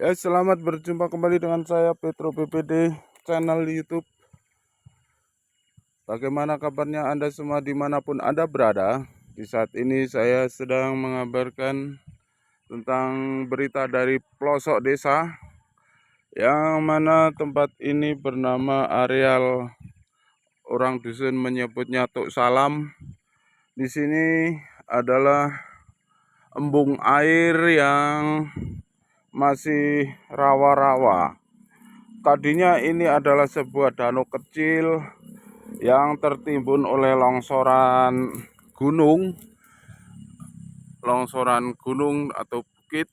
Ya, selamat berjumpa kembali dengan saya Petro PPD channel YouTube. Bagaimana kabarnya Anda semua dimanapun Anda berada? Di saat ini saya sedang mengabarkan tentang berita dari pelosok desa, yang mana tempat ini bernama areal orang dusun menyebutnya Tuk Salam. Di sini adalah embung air yang masih rawa-rawa. Tadinya ini adalah sebuah danau kecil yang tertimbun oleh longsoran gunung atau bukit.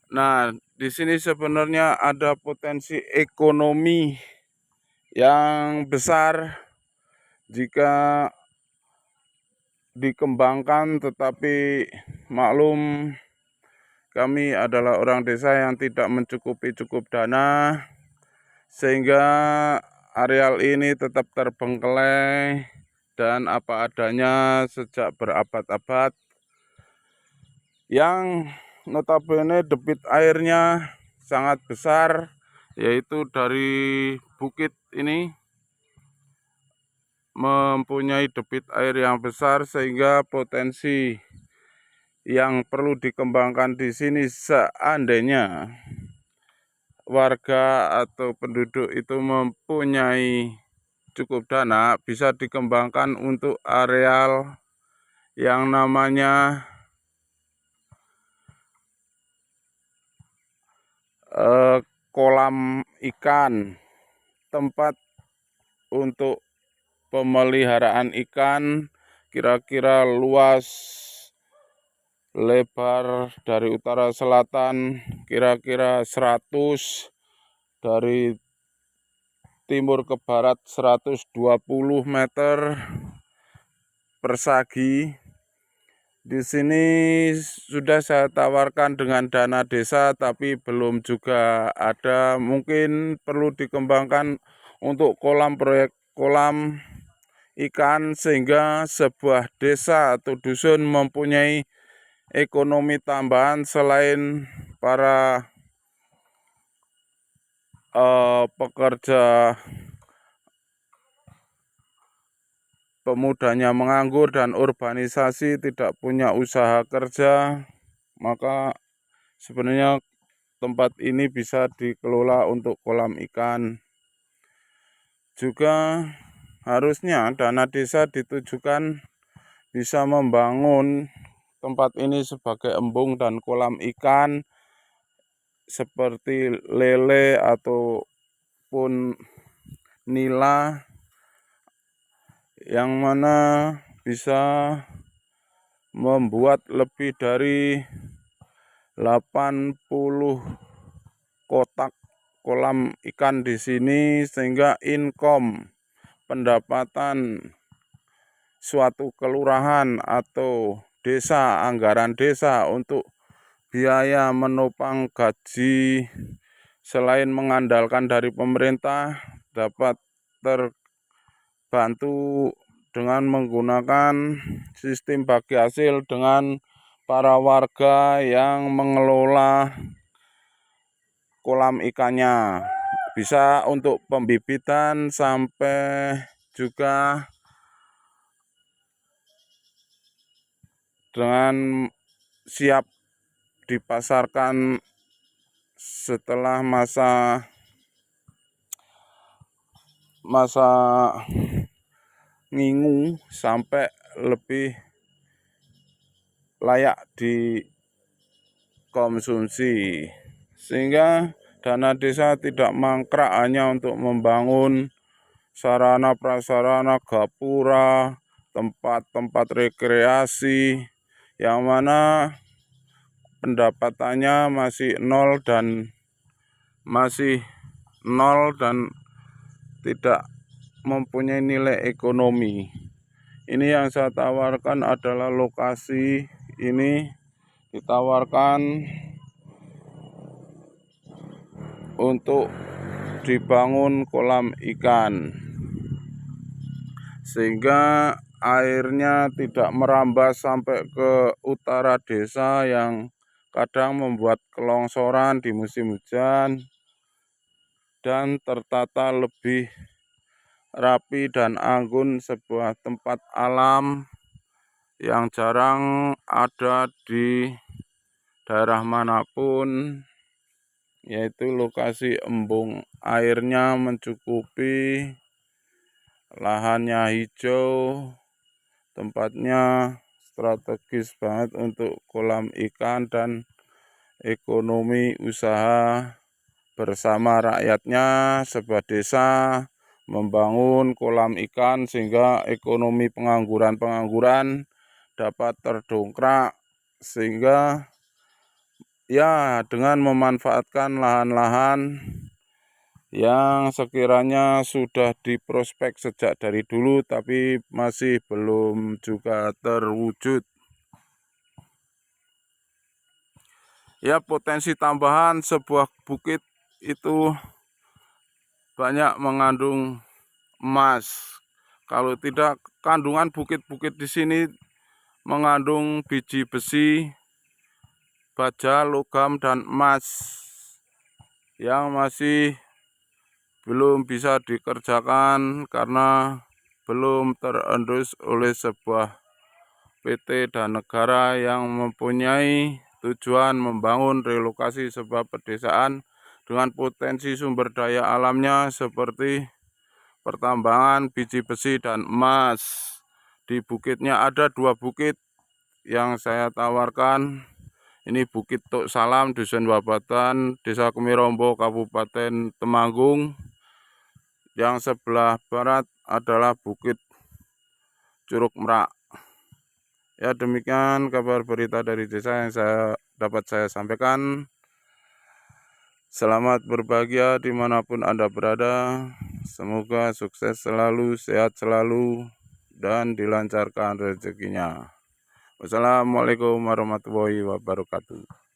Nah, di sini sebenarnya ada potensi ekonomi yang besar jika dikembangkan, tetapi maklum kami adalah orang desa yang tidak mencukupi dana, sehingga areal ini tetap terbengkelai dan apa adanya sejak berabad-abad, yang notabene debit airnya sangat besar, yaitu dari bukit ini mempunyai debit air yang besar, sehingga potensi yang perlu dikembangkan di sini seandainya warga atau penduduk itu mempunyai cukup dana, bisa dikembangkan untuk areal yang namanya kolam ikan, tempat untuk pemeliharaan ikan. Kira-kira luas lebar dari utara selatan kira-kira 100, dari timur ke barat 120 meter persegi. Di sini sudah saya tawarkan dengan dana desa, tapi belum juga ada. Mungkin perlu dikembangkan untuk proyek kolam ikan, sehingga sebuah desa atau dusun mempunyai ekonomi tambahan selain para pekerja pemudanya menganggur dan urbanisasi, tidak punya usaha kerja. Maka sebenarnya tempat ini bisa dikelola untuk kolam ikan. Juga harusnya dana desa ditujukan bisa membangun tempat ini sebagai embung dan kolam ikan seperti lele ataupun nila, yang mana bisa membuat lebih dari 80 kotak kolam ikan di sini, sehingga income pendapatan suatu kelurahan atau desa, anggaran desa untuk biaya menopang gaji selain mengandalkan dari pemerintah, dapat terbantu dengan menggunakan sistem bagi hasil dengan para warga yang mengelola kolam ikannya. Bisa untuk pembibitan sampai juga dengan siap dipasarkan setelah masa ngingu sampai lebih layak dikonsumsi, sehingga dana desa tidak mangkrak hanya untuk membangun sarana prasarana, gapura, tempat-tempat rekreasi, yang mana pendapatannya masih nol dan tidak mempunyai nilai ekonomi. Ini yang saya tawarkan adalah lokasi ini ditawarkan untuk dibangun kolam ikan, sehingga airnya tidak merambat sampai ke utara desa yang kadang membuat kelongsoran di musim hujan, dan tertata lebih rapi dan anggun, sebuah tempat alam yang jarang ada di daerah manapun, yaitu lokasi embung airnya mencukupi, lahannya hijau, tempatnya strategis banget untuk kolam ikan dan ekonomi usaha bersama rakyatnya. Sebuah desa membangun kolam ikan sehingga ekonomi pengangguran dapat terdongkrak, sehingga ya dengan memanfaatkan lahan-lahan yang sekiranya sudah diprospek sejak dari dulu tapi masih belum juga terwujud. Ya, potensi tambahan sebuah bukit itu banyak mengandung emas. Kalau tidak, kandungan bukit-bukit di sini mengandung biji besi, baja, logam, dan emas yang masih belum bisa dikerjakan karena belum terendus oleh sebuah PT dan negara yang mempunyai tujuan membangun relokasi sebuah pedesaan dengan potensi sumber daya alamnya seperti pertambangan biji besi dan emas. Di bukitnya ada 2 bukit yang saya tawarkan. Ini Bukit Tuk Salam, Dusun Wabatan, Desa Kemirombo, Kabupaten Temanggung. Yang sebelah barat adalah Bukit Curug Merak. Ya, demikian kabar berita dari desa yang dapat saya sampaikan. Selamat berbahagia dimanapun Anda berada. Semoga sukses selalu, sehat selalu, dan dilancarkan rezekinya. Wassalamualaikum warahmatullahi wabarakatuh.